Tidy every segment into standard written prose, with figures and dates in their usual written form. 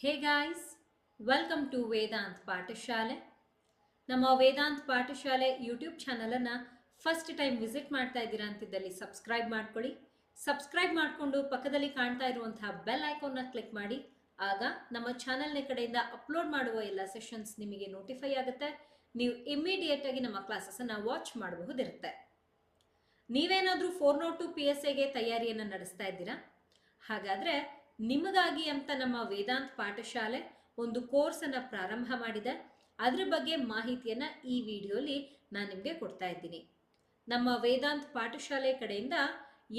Hey guys, welcome to Vedant ಪಾಠಶಾಲೆ. ನಮ್ಮ ವೇದಾಂತ್ ಪಾಠಶಾಲೆ ಯೂಟ್ಯೂಬ್ ಚಾನಲನ್ನು ಫಸ್ಟ್ ಟೈಮ್ ವಿಸಿಟ್ ಮಾಡ್ತಾ ಇದ್ದೀರಾ ಅಂತಿದ್ದಲ್ಲಿ ಸಬ್ಸ್ಕ್ರೈಬ್ ಮಾಡ್ಕೊಳ್ಳಿ. ಸಬ್ಸ್ಕ್ರೈಬ್ ಮಾಡಿಕೊಂಡು ಪಕ್ಕದಲ್ಲಿ ಕಾಣ್ತಾ ಇರುವಂತಹ ಬೆಲ್ ಐಕಾನ್ನ ಕ್ಲಿಕ್ ಮಾಡಿ. ಆಗ ನಮ್ಮ ಚಾನಲ್ನ ಕಡೆಯಿಂದ ಅಪ್ಲೋಡ್ ಮಾಡುವ ಎಲ್ಲ ಸೆಷನ್ಸ್ ನಿಮಗೆ ನೋಟಿಫೈ ಆಗುತ್ತೆ. ನೀವು ಇಮಿಡಿಯೇಟ್ ಆಗಿ ನಮ್ಮ ಕ್ಲಾಸಸ್ಸನ್ನು ವಾಚ್ ಮಾಡಬಹುದಿರುತ್ತೆ. ನೀವೇನಾದರೂ 402 PSIಗೆ ತಯಾರಿಯನ್ನು ನಡೆಸ್ತಾ ಇದ್ದೀರಾ? ಹಾಗಾದರೆ ನಿಮಗಾಗಿ ಅಂತ ನಮ್ಮ ವೇದಾಂತ್ ಪಾಠಶಾಲೆ ಒಂದು ಕೋರ್ಸನ್ನು ಪ್ರಾರಂಭ ಮಾಡಿದೆ. ಅದರ ಬಗ್ಗೆ ಮಾಹಿತಿಯನ್ನು ಈ ವಿಡಿಯೋಲಿ ನಾನು ನಿಮಗೆ ಕೊಡ್ತಾ ಇದ್ದೀನಿ. ನಮ್ಮ ವೇದಾಂತ್ ಪಾಠಶಾಲೆ ಕಡೆಯಿಂದ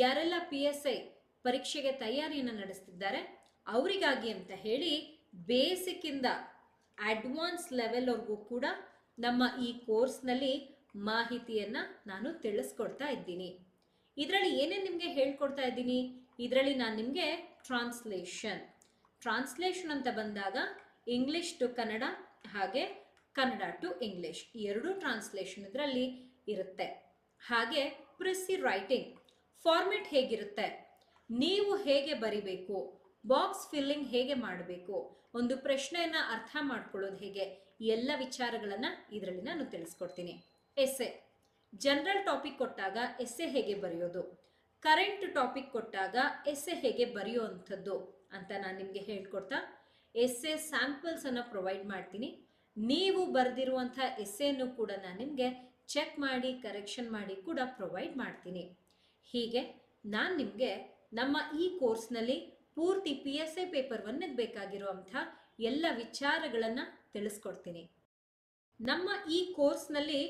ಯಾರೆಲ್ಲ PSI ಪರೀಕ್ಷೆಗೆ ತಯಾರಿಯನ್ನು ನಡೆಸ್ತಿದ್ದಾರೆ ಅವರಿಗಾಗಿ ಅಂತ ಹೇಳಿ ಬೇಸಿಕ್ಕಿಂದ ಅಡ್ವಾನ್ಸ್ ಲೆವೆಲ್ವರೆಗೂ ಕೂಡ ನಮ್ಮ ಈ ಕೋರ್ಸ್ನಲ್ಲಿ ಮಾಹಿತಿಯನ್ನು ನಾನು ತಿಳಿಸ್ಕೊಡ್ತಾ ಇದ್ದೀನಿ. ಇದರಲ್ಲಿ ಏನೇನು ನಿಮಗೆ ಹೇಳ್ಕೊಡ್ತಾ ಇದ್ದೀನಿ? ಇದರಲ್ಲಿ ನಾನು ನಿಮಗೆ ಟ್ರಾನ್ಸ್ಲೇಷನ್ ಅಂತ ಬಂದಾಗ ಇಂಗ್ಲಿಷ್ ಟು ಕನ್ನಡ ಹಾಗೆ ಕನ್ನಡ ಟು ಇಂಗ್ಲಿಷ್ ಎರಡೂ ಟ್ರಾನ್ಸ್ಲೇಷನ್ ಇದರಲ್ಲಿ ಇರುತ್ತೆ. ಹಾಗೆ ಪ್ರಿಸಿ ರೈಟಿಂಗ್ ಫಾರ್ಮೆಟ್ ಹೇಗಿರುತ್ತೆ, ನೀವು ಹೇಗೆ ಬರಿಬೇಕು, ಬಾಕ್ಸ್ ಫಿಲ್ಲಿಂಗ್ ಹೇಗೆ ಮಾಡಬೇಕು, ಒಂದು ಪ್ರಶ್ನೆಯನ್ನು ಅರ್ಥ ಮಾಡ್ಕೊಳ್ಳೋದು ಹೇಗೆ, ಎಲ್ಲ ವಿಚಾರಗಳನ್ನು ಇದರಲ್ಲಿ ನಾನು ತಿಳಿಸ್ಕೊಡ್ತೀನಿ. ಎಸ್ಸೆ ಜನರಲ್ ಟಾಪಿಕ್ ಕೊಟ್ಟಾಗ ಎಸ್ಸೆ ಹೇಗೆ ಬರೆಯೋದು, ಕರೆಂಟ್ ಟಾಪಿಕ್ ಕೊಟ್ಟಾಗ ಎಸ್ಸೆ ಹೇಗೆ ಬರೆಯುವಂಥದ್ದು ಅಂತ ನಾನು ನಿಮಗೆ ಹೇಳ್ಕೊಡ್ತಾ ಎಸ್ಸೆ ಸ್ಯಾಂಪಲ್ಸನ್ನು ಪ್ರೊವೈಡ್ ಮಾಡ್ತೀನಿ. ನೀವು ಬರೆದಿರುವಂಥ ಎಸ್ಸೆಯನ್ನು ಕೂಡ ನಾನು ನಿಮಗೆ ಚೆಕ್ ಮಾಡಿ ಕರೆಕ್ಷನ್ ಮಾಡಿ ಕೂಡ ಪ್ರೊವೈಡ್ ಮಾಡ್ತೀನಿ. ಹೀಗೆ ನಾನು ನಿಮಗೆ ನಮ್ಮ ಈ ಕೋರ್ಸ್ನಲ್ಲಿ ಪೂರ್ತಿ PSI ಪೇಪರ್ 1ಗೆ ಬೇಕಾಗಿರುವಂಥ ಎಲ್ಲ ವಿಚಾರಗಳನ್ನು ತಿಳಿಸ್ಕೊಡ್ತೀನಿ. ನಮ್ಮ ಈ ಕೋರ್ಸ್ನಲ್ಲಿ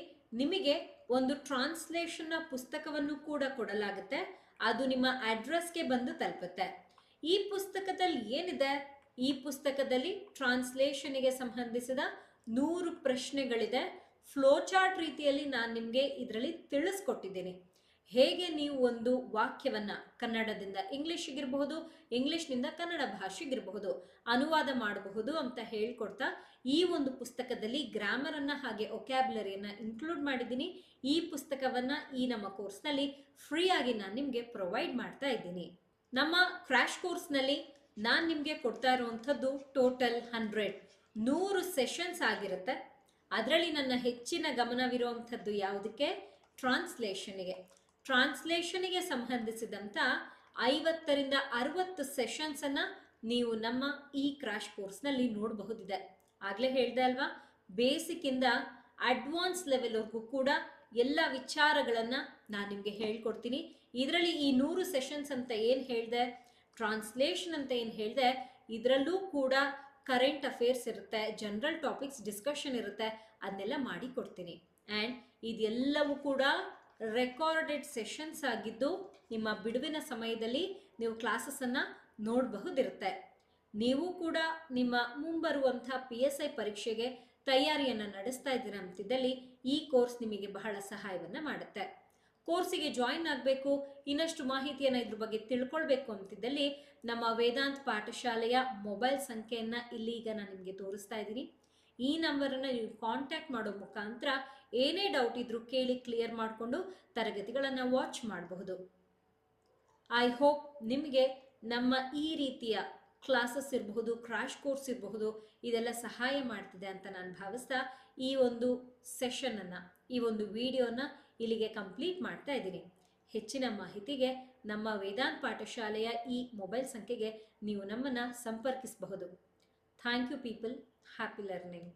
ನಿಮಗೆ ಒಂದು ಟ್ರಾನ್ಸ್ಲೇಷನ್ನ ಪುಸ್ತಕವನ್ನು ಕೂಡ ಕೊಡಲಾಗುತ್ತೆ. ಅದು ನಿಮ್ಮ ಅಡ್ರೆಸ್ಗೆ ಬಂದು ತಲುಪುತ್ತೆ. ಈ ಪುಸ್ತಕದಲ್ಲಿ ಏನಿದೆ? ಈ ಪುಸ್ತಕದಲ್ಲಿ ಟ್ರಾನ್ಸ್ಲೇಷನ್ಗೆ ಸಂಬಂಧಿಸಿದ 100 ಪ್ರಶ್ನೆಗಳಿದೆ. ಫ್ಲೋ ಚಾರ್ಟ್ ರೀತಿಯಲ್ಲಿ ನಾನು ನಿಮಗೆ ಇದರಲ್ಲಿ ತಿಳಿಸ್ಕೊಟ್ಟಿದ್ದೀನಿ. ಹೇಗೆ ನೀವು ಒಂದು ವಾಕ್ಯವನ್ನು ಕನ್ನಡದಿಂದ ಇಂಗ್ಲಿಷ್ಗಿರಬಹುದು, ಇಂಗ್ಲಿಷ್ನಿಂದ ಕನ್ನಡ ಭಾಷೆಗಿರಬಹುದು ಅನುವಾದ ಮಾಡಬಹುದು ಅಂತ ಹೇಳ್ಕೊಡ್ತಾ ಈ ಒಂದು ಪುಸ್ತಕದಲ್ಲಿ ಗ್ರಾಮರನ್ನು ಹಾಗೆ ಒಕ್ಯಾಬ್ಯುಲರಿಯನ್ನು ಇನ್ಕ್ಲೂಡ್ ಮಾಡಿದ್ದೀನಿ. ಈ ಪುಸ್ತಕವನ್ನು ಈ ನಮ್ಮ ಕೋರ್ಸ್ನಲ್ಲಿ ಫ್ರೀಯಾಗಿ ನಾನು ನಿಮಗೆ ಪ್ರೊವೈಡ್ ಮಾಡ್ತಾ ಇದ್ದೀನಿ. ನಮ್ಮ ಕ್ರ್ಯಾಶ್ ಕೋರ್ಸ್ನಲ್ಲಿ ನಾನು ನಿಮಗೆ ಕೊಡ್ತಾ ಇರುವಂಥದ್ದು ಟೋಟಲ್ 100 ಸೆಷನ್ಸ್ ಆಗಿರುತ್ತೆ. ಅದರಲ್ಲಿ ನನ್ನ ಹೆಚ್ಚಿನ ಗಮನವಿರುವಂಥದ್ದು ಯಾವುದಕ್ಕೆ? ಟ್ರಾನ್ಸ್ಲೇಷನ್ಗೆ ಸಂಬಂಧಿಸಿದಂಥ 50ರಿಂದ 60 ಸೆಷನ್ಸನ್ನು ನೀವು ನಮ್ಮ ಈ ಕ್ರ್ಯಾಶ್ ಕೋರ್ಸ್ನಲ್ಲಿ ನೋಡಬಹುದಿದೆ. ಆಗಲೇ ಹೇಳಿದೆ ಅಲ್ವಾ, ಬೇಸಿಕ್ಕಿಂದ ಅಡ್ವಾನ್ಸ್ ಲೆವೆಲ್ವರೆಗೂ ಕೂಡ ಎಲ್ಲ ವಿಚಾರಗಳನ್ನು ನಾನು ನಿಮಗೆ ಹೇಳ್ಕೊಡ್ತೀನಿ. ಇದರಲ್ಲಿ ಈ 100 ಸೆಷನ್ಸ್ ಅಂತ ಏನು ಹೇಳಿದೆ, ಟ್ರಾನ್ಸ್ಲೇಷನ್ ಅಂತ ಏನು ಹೇಳಿದೆ, ಇದರಲ್ಲೂ ಕೂಡ ಕರೆಂಟ್ ಅಫೇರ್ಸ್ ಇರುತ್ತೆ, ಜನರಲ್ ಟಾಪಿಕ್ಸ್ ಡಿಸ್ಕಷನ್ ಇರುತ್ತೆ, ಅದನ್ನೆಲ್ಲ ಮಾಡಿ ಕೊಡ್ತೀನಿ. ಆ್ಯಂಡ್ ಇದೆಲ್ಲವೂ ಕೂಡ ರೆಕಾರ್ಡೆಡ್ ಸೆಷನ್ಸ್ ಆಗಿದ್ದು ನಿಮ್ಮ ಬಿಡುವಿನ ಸಮಯದಲ್ಲಿ ನೀವು ಕ್ಲಾಸಸ್ಸನ್ನು ನೋಡಬಹುದಿರುತ್ತೆ. ನೀವು ಕೂಡ ನಿಮ್ಮ ಮುಂಬರುವಂಥ PSI ಪರೀಕ್ಷೆಗೆ ತಯಾರಿಯನ್ನು ನಡೆಸ್ತಾ ಇದ್ದೀರಾ ಅಂತಿದ್ದಲ್ಲಿ ಈ ಕೋರ್ಸ್ ನಿಮಗೆ ಬಹಳ ಸಹಾಯವನ್ನು ಮಾಡುತ್ತೆ. ಕೋರ್ಸಿಗೆ ಜಾಯಿನ್ ಆಗಬೇಕು, ಇನ್ನಷ್ಟು ಮಾಹಿತಿಯನ್ನು ಇದ್ರ ಬಗ್ಗೆ ತಿಳ್ಕೊಳ್ಬೇಕು ಅಂತಿದ್ದಲ್ಲಿ ನಮ್ಮ ವೇದಾಂತ್ ಪಾಠಶಾಲೆಯ ಮೊಬೈಲ್ ಸಂಖ್ಯೆಯನ್ನು ಇಲ್ಲಿ ಈಗ ನಾನು ನಿಮಗೆ ತೋರಿಸ್ತಾ ಇದ್ದೀನಿ. ಈ ನಂಬರನ್ನು ನೀವು ಕಾಂಟ್ಯಾಕ್ಟ್ ಮಾಡೋ ಮುಖಾಂತರ ಏನೇ ಡೌಟ್ ಇದ್ರೂ ಕೇಳಿ ಕ್ಲಿಯರ್ ಮಾಡಿಕೊಂಡು ತರಗತಿಗಳನ್ನು ವಾಚ್ ಮಾಡಬಹುದು. ಐ ಹೋಪ್ ನಿಮಗೆ ನಮ್ಮ ಈ ರೀತಿಯ ಕ್ಲಾಸಸ್ ಇರಬಹುದು, ಕ್ರ್ಯಾಶ್ ಕೋರ್ಸ್ ಇರಬಹುದು, ಇದೆಲ್ಲ ಸಹಾಯ ಮಾಡ್ತಿದೆ ಅಂತ ನಾನು ಭಾವಿಸ್ತಾ ಈ ಒಂದು ಸೆಷನನ್ನು, ಈ ಒಂದು ವಿಡಿಯೋನ ಇಲ್ಲಿಗೆ ಕಂಪ್ಲೀಟ್ ಮಾಡ್ತಾ ಇದ್ದೀನಿ. ಹೆಚ್ಚಿನ ಮಾಹಿತಿಗೆ ನಮ್ಮ ವೇದಾಂತ್ ಪಾಠಶಾಲೆಯ ಈ ಮೊಬೈಲ್ ಸಂಖ್ಯೆಗೆ ನೀವು ನಮ್ಮನ್ನು ಸಂಪರ್ಕಿಸಬಹುದು. Thank you people. Happy learning.